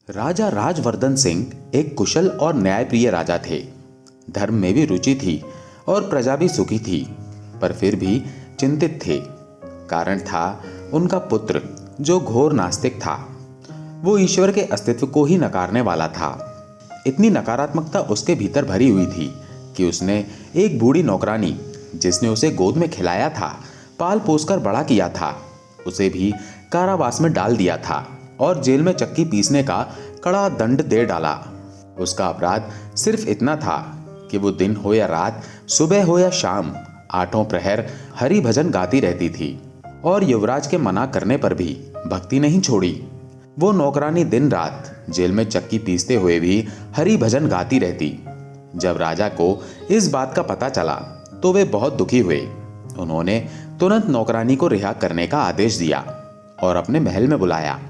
राजा राजवर्धन सिंह एक कुशल और न्यायप्रिय राजा थे। धर्म में भी रुचि थी और प्रजा भी सुखी थी, पर फिर भी चिंतित थे। कारण था उनका पुत्र जो घोर नास्तिक था। वो ईश्वर के अस्तित्व को ही नकारने वाला था। इतनी नकारात्मकता उसके भीतर भरी हुई थी कि उसने एक बूढ़ी नौकरानी, जिसने उसे गोद में खिलाया था, पाल पोसकर बड़ा किया था, उसे भी कारावास में डाल दिया था और जेल में चक्की पीसने का कड़ा दंड दे डाला। उसका अपराध सिर्फ इतना था कि वो दिन हो या रात, सुबह हो या शाम, आठों प्रहर हरि भजन गाती रहती थी और युवराज के मना करने पर भी भक्ति नहीं छोड़ी। वो नौकरानी दिन रात जेल में चक्की पीसते हुए भी हरि भजन गाती रहती। जब राजा को इस बात का पता चला तो वे बहुत दुखी हुए। उन्होंने तुरंत नौकरानी को रिहा करने का आदेश दिया और अपने महल में बुलाया।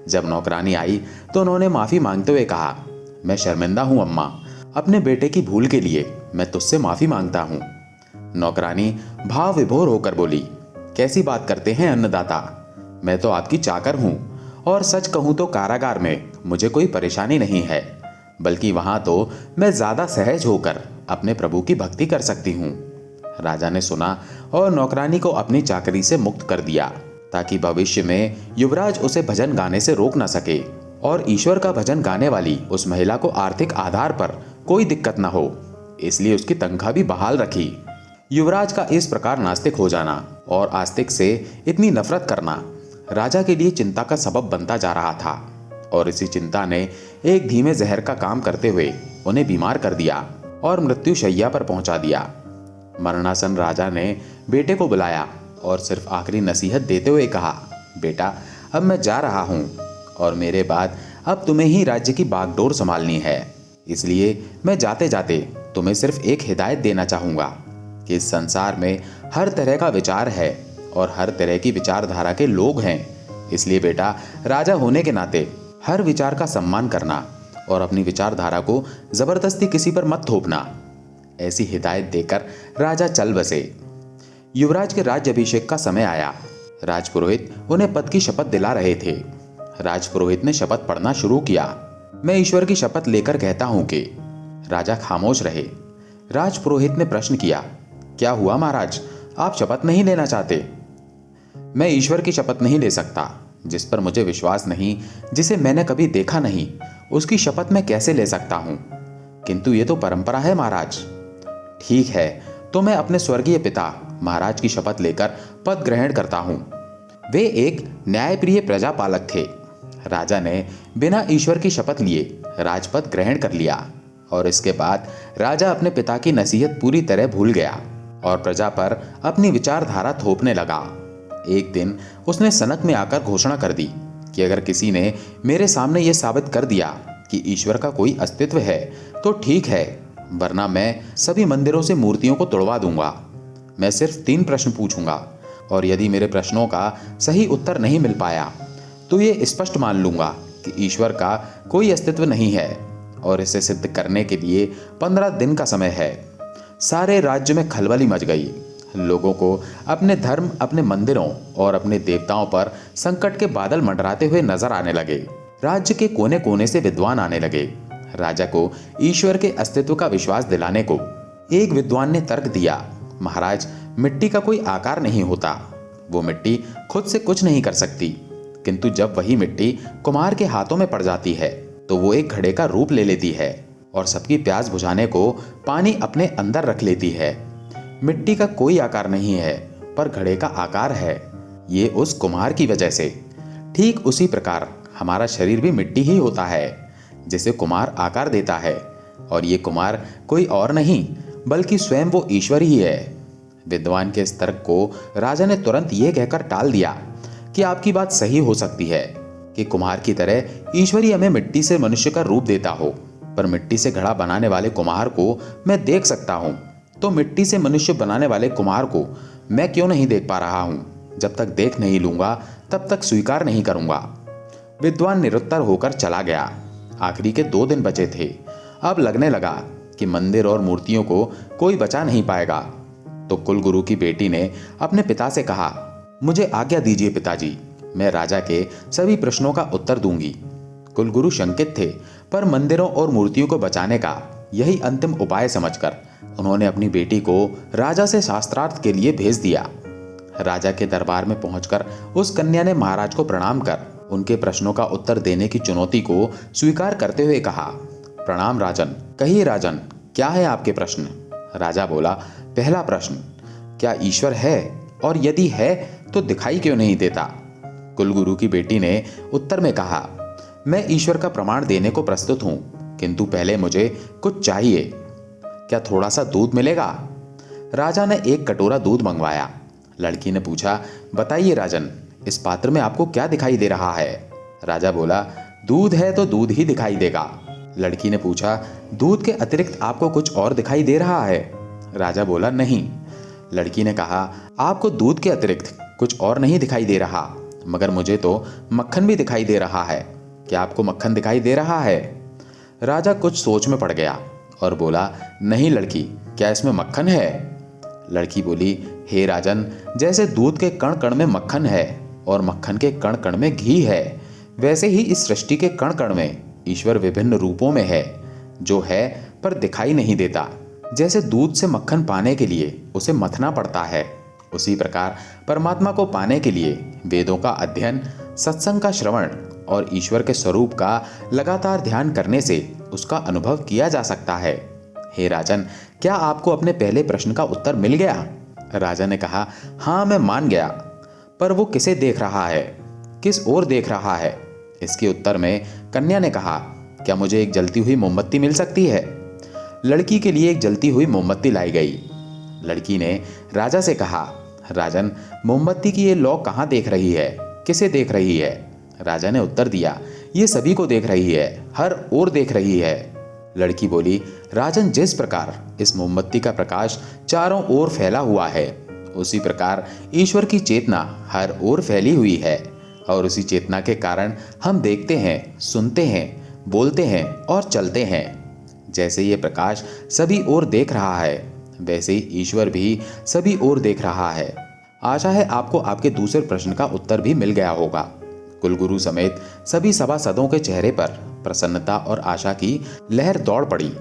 जब नौकरानी आई तो उन्होंने माफी मांगते हुए कहा, मैं शर्मिंदा हूं अम्मा, अपने बेटे की भूल के लिए मैं तुझसे माफी मांगता हूं। नौकरानी भाव विभोर होकर बोली, कैसी बात करते हैं अन्नदाता, मैं तो आपकी चाकर हूं और सच कहूं तो कारागार में मुझे कोई परेशानी नहीं है, बल्कि वहां तो मैं ज्यादा सहज होकर अपने प्रभु की भक्ति कर सकती हूं। राजा ने सुना और नौकरानी को अपनी चाकरी से मुक्त कर दिया ताकि भविष्य में युवराज उसे भजन गाने से रोक न सके और ईश्वर का भजन गाने वाली उस महिला को आर्थिक आधार पर कोई दिक्कत न हो। इसलिए उसकी तनख्वाह भी बहाल रखी। युवराज का इस प्रकार नास्तिक हो जाना और आस्तिक से इतनी नफरत करना राजा के लिए चिंता का सबब बनता जा रहा था और इसी चिंता ने एक धीमे जहर का काम करते हुए उन्हें बीमार कर दिया और मृत्यु शैया पर पहुंचा दिया। मरणासन राजा ने बेटे को बुलाया और सिर्फ आखिरी नसीहत देते हुए कहा, बेटा अब मैं जा रहा हूं और मेरे बाद अब तुम्हें ही राज्य की बागडोर संभालनी है। इसलिए मैं जाते जाते तुम्हें सिर्फ एक हिदायत देना चाहूंगा कि इस संसार में हर तरह का विचार है और हर तरह की विचारधारा के लोग हैं। इसलिए बेटा, राजा होने के नाते हर विचार का सम्मान करना और अपनी विचारधारा को जबरदस्ती किसी पर मत थोपना। ऐसी हिदायत देकर राजा चल बसे। युवराज के राज्याभिषेक का समय आया। राजपुरोहित उन्हें पद की शपथ दिला रहे थे। राजपुरोहित ने शपथ पढ़ना शुरू किया। मैं ईश्वर की शपथ लेकर कहता हूं कि। राजा खामोश रहे। राजपुरोहित ने प्रश्न किया, क्या हुआ महाराज, आप शपथ नहीं लेना चाहते? मैं ईश्वर की शपथ नहीं ले सकता, जिस पर मुझे विश्वास नहीं, जिसे मैंने कभी देखा नहीं, उसकी शपथ मैं कैसे ले सकता हूं? किंतु ये तो परंपरा है महाराज। ठीक है, तो मैं अपने स्वर्गीय पिता महाराज की शपथ लेकर पद ग्रहण करता हूं। वे एक न्यायप्रिय प्रजापालक थे। राजा ने बिना ईश्वर की शपथ लिए राजपद ग्रहण कर लिया और इसके बाद राजा अपने पिता की नसीहत पूरी तरह भूल गया और प्रजा पर अपनी विचारधारा थोपने लगा। एक दिन उसने सनक में आकर घोषणा कर दी कि अगर किसी ने मेरे सामने यह साबित कर दिया कि ईश्वर का कोई अस्तित्व है तो ठीक है, वरना मैं सभी मंदिरों से मूर्तियों को तोड़वा दूंगा। मैं सिर्फ 3 प्रश्न पूछूंगा और यदि मेरे प्रश्नों का सही उत्तर नहीं मिल पाया तो ये स्पष्ट मान लूंगा कि ईश्वर का कोई अस्तित्व नहीं है और इसे सिद्ध करने के लिए 15 दिन का समय है। सारे राज्य में खलबली मच गई। लोगों को अपने धर्म, अपने मंदिरों और अपने देवताओं पर संकट के बादल मंडराते हुए नजर आने लगे। राज्य के कोने कोने से विद्वान आने लगे। राजा को ईश्वर के अस्तित्व का विश्वास दिलाने को एक विद्वान ने तर्क दिया, महाराज, मिट्टी का कोई आकार नहीं होता, वो मिट्टी खुद से कुछ नहीं कर सकती, किंतु जब वही मिट्टी कुम्हार के हाथों में पड़ जाती है तो वो एक घड़े का रूप ले लेती है और सबकी प्यास बुझाने को पानी अपने अंदर रख लेती है। मिट्टी का कोई आकार नहीं है, पर घड़े का आकार है, ये उस कुम्हार की वजह से। ठीक उसी प्रकार हमारा शरीर भी मिट्टी ही होता है, जिसे कुम्हार आकार देता है, और ये कुम्हार कोई और नहीं बल्कि स्वयं वो ईश्वर ही है। विद्वान के इस तर्क को राजा ने तुरंत ये कहकर टाल दिया कि आपकी बात सही हो सकती है कि कुम्हार की तरह ईश्वर ही हमें मिट्टी से मनुष्य का रूप देता हो, पर मिट्टी से घड़ा बनाने वाले कुम्हार को मैं देख सकता हूं, तो मिट्टी से मनुष्य बनाने वाले कुम्हार को मैं क्यों नहीं देख पा रहा हूं? जब तक देख नहीं लूंगा तब तक स्वीकार नहीं करूंगा। विद्वान निरुत्तर होकर चला गया। आखिरी के 2 दिन बचे थे। अब लगने लगा कि मंदिर और मूर्तियों को कोई बचा नहीं पाएगा। तो कुलगुरु की बेटी ने अपने पिता से कहा, मुझे आज्ञा दीजिए पिताजी, मैं राजा के सभी प्रश्नों का उत्तर दूंगी। कुलगुरु शंकित थे, पर मंदिरों और मूर्तियों को बचाने का यही अंतिम उपाय समझकर उन्होंने अपनी बेटी को राजा से शास्त्रार्थ के लिए भेज दिया। राजा के दरबार में पहुंचकर उस कन्या ने महाराज को प्रणाम कर उनके प्रश्नों का उत्तर देने की चुनौती को स्वीकार करते हुए कहा, प्रणाम राजन, कहिए राजन, क्या है आपके प्रश्न? राजा बोला, पहला प्रश्न, क्या ईश्वर है, और यदि है तो दिखाई क्यों नहीं देता? कुलगुरु की बेटी ने उत्तर में कहा, मैं ईश्वर का प्रमाण देने को प्रस्तुत हूं, किंतु पहले मुझे कुछ चाहिए। क्या थोड़ा सा दूध मिलेगा? राजा ने एक कटोरा दूध मंगवाया। लड़की ने पूछा, बताइए राजन, इस पात्र में आपको क्या दिखाई दे रहा है? राजा बोला, दूध है तो दूध ही दिखाई देगा। लड़की ने पूछा, दूध के अतिरिक्त आपको कुछ और दिखाई दे रहा है? राजा बोला, नहीं। लड़की ने कहा, आपको दूध के अतिरिक्त कुछ और नहीं दिखाई दे रहा, मगर मुझे तो मक्खन भी दिखाई दे रहा है। क्या आपको मक्खन दिखाई दे रहा है? राजा कुछ सोच में पड़ गया और बोला, नहीं लड़की, क्या इसमें मक्खन है? लड़की बोली, हे राजन, जैसे दूध के कण कण में मक्खन है और मक्खन के कण कण में घी है, वैसे ही इस सृष्टि के कण कण में ईश्वर विभिन्न रूपों में है, जो है पर दिखाई नहीं देता। जैसे दूध से मक्खन पाने के लिए उसे मथना पड़ता है, उसी प्रकार परमात्मा को पाने के लिए वेदों का अध्ययन, सत्संग का श्रवण और ईश्वर के स्वरूप का लगातार ध्यान करने से उसका अनुभव किया जा सकता है। हे राजन, क्या आपको अपने पहले प्रश्न का उत्तर मिल गया? राजा ने कहा, हाँ, मैं मान गया, पर वो किसे देख रहा है, किस ओर देख रहा है? इसके उत्तर में कन्या ने कहा, क्या मुझे एक जलती हुई मोमबत्ती मिल सकती है? लड़की के लिए एक जलती हुई मोमबत्ती लाई गई। लड़की ने राजा से कहा, राजन, मोमबत्ती की ये लौ कहाँ देख रही है, किसे देख रही है? राजा ने उत्तर दिया, ये सभी को देख रही है, हर ओर देख रही है। लड़की बोली, राजन, जिस प्रकार इस मोमबत्ती का प्रकाश चारों ओर फैला हुआ है, उसी प्रकार ईश्वर की चेतना हर ओर फैली हुई है, और उसी चेतना के कारण हम देखते हैं, सुनते हैं, बोलते हैं और चलते हैं। जैसे ये प्रकाश सभी ओर देख रहा है, वैसे ही ईश्वर भी सभी ओर देख रहा है। आशा है आपको आपके दूसरे प्रश्न का उत्तर भी मिल गया होगा। कुलगुरु समेत सभी सभासदों के चेहरे पर प्रसन्नता और आशा की लहर दौड़ पड़ी,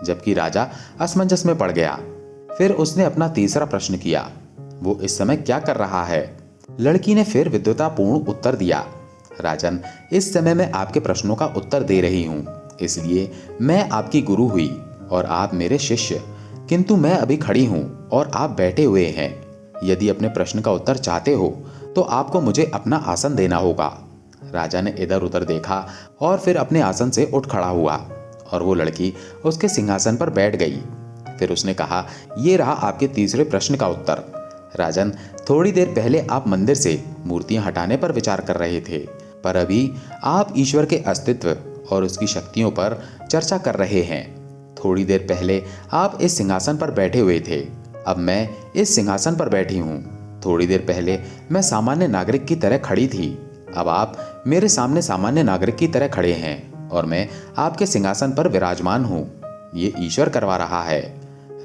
जबकि राजा असमंजस में पड़ गया। फिर उसने अपना तीसरा प्रश्न किया, वो इस समय क्या कर रहा है? लड़की ने फिर विद्वतापूर्ण उत्तर दिया, राजन, इस समय मैं आपके प्रश्नों का उत्तर दे रही हूँ, इसलिए मैं आपकी गुरु हुई और आप मेरे शिष्य, किंतु मैं अभी खड़ी हूँ और आप बैठे हुए हैं। यदि अपने प्रश्न का उत्तर चाहते हो तो आपको मुझे अपना आसन देना होगा। राजा ने इधर उधर देखा और फिर अपने आसन से उठ खड़ा हुआ और वो लड़की उसके सिंहासन पर बैठ गई। फिर उसने कहा, ये रहा आपके तीसरे प्रश्न का उत्तर। राजन, थोड़ी देर पहले आप मंदिर से मूर्तियां हटाने पर विचार कर रहे थे, पर अभी आप ईश्वर के अस्तित्व और उसकी शक्तियों पर चर्चा कर रहे हैं। थोड़ी देर पहले आप इस सिंहासन पर बैठे हुए थे, अब मैं इस सिंहासन पर बैठी हूँ। थोड़ी देर पहले मैं सामान्य नागरिक की तरह खड़ी थी, अब आप मेरे सामने सामान्य नागरिक की तरह खड़े हैं और मैं आपके सिंहासन पर विराजमान हूँ। ये ईश्वर करवा रहा है,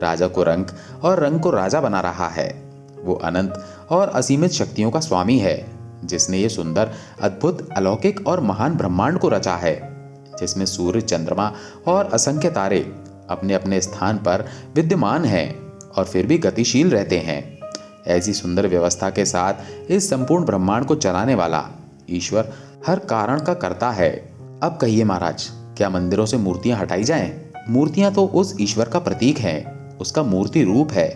राजा को रंक और रंक को राजा बना रहा है। वो अनंत और असीमित शक्तियों का स्वामी है, जिसने ये सुंदर, अद्भुत, अलौकिक और महान ब्रह्मांड को रचा है, जिसमें सूर्य, चंद्रमा और असंख्य तारे अपने अपने स्थान पर विद्यमान हैं और फिर भी गतिशील रहते हैं। ऐसी सुंदर व्यवस्था के साथ इस संपूर्ण ब्रह्मांड को चलाने वाला ईश्वर हर कारण का कर्ता है। अब कहिए महाराज, क्या मंदिरों से मूर्तियां हटाई जाएं? मूर्तियां तो उस ईश्वर का प्रतीक हैं, उसका मूर्ति रूप है।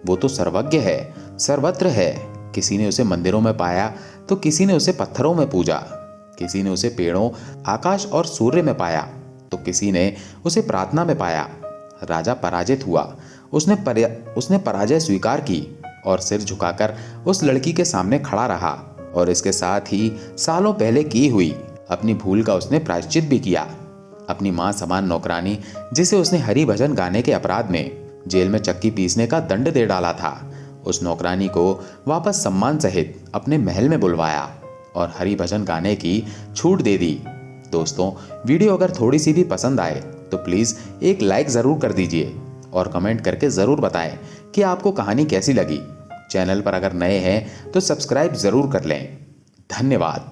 वो तो सर्वज्ञ है, सर्वत्र है। किसी ने उसे मंदिरों में पाया तो किसी ने उसे पत्थरों में पूजा, किसी ने उसे पेड़ों, आकाश और सूर्य में पाया तो किसी ने उसे प्रार्थना में पाया। राजा पराजित हुआ, उसने पराजय स्वीकार की और सिर झुकाकर उस लड़की के सामने खड़ा रहा, और इसके साथ ही सालों पहले की हुई अपनी भूल का उसने प्रायश्चित भी किया। अपनी मां समान नौकरानी, जिसे उसने हरि भजन गाने के अपराध में जेल में चक्की पीसने का दंड दे डाला था, उस नौकरानी को वापस सम्मान सहित अपने महल में बुलवाया और हरि भजन गाने की छूट दे दी। दोस्तों, वीडियो अगर थोड़ी सी भी पसंद आए तो प्लीज़ एक लाइक ज़रूर कर दीजिए और कमेंट करके ज़रूर बताएं कि आपको कहानी कैसी लगी। चैनल पर अगर नए हैं तो सब्सक्राइब ज़रूर कर लें। धन्यवाद।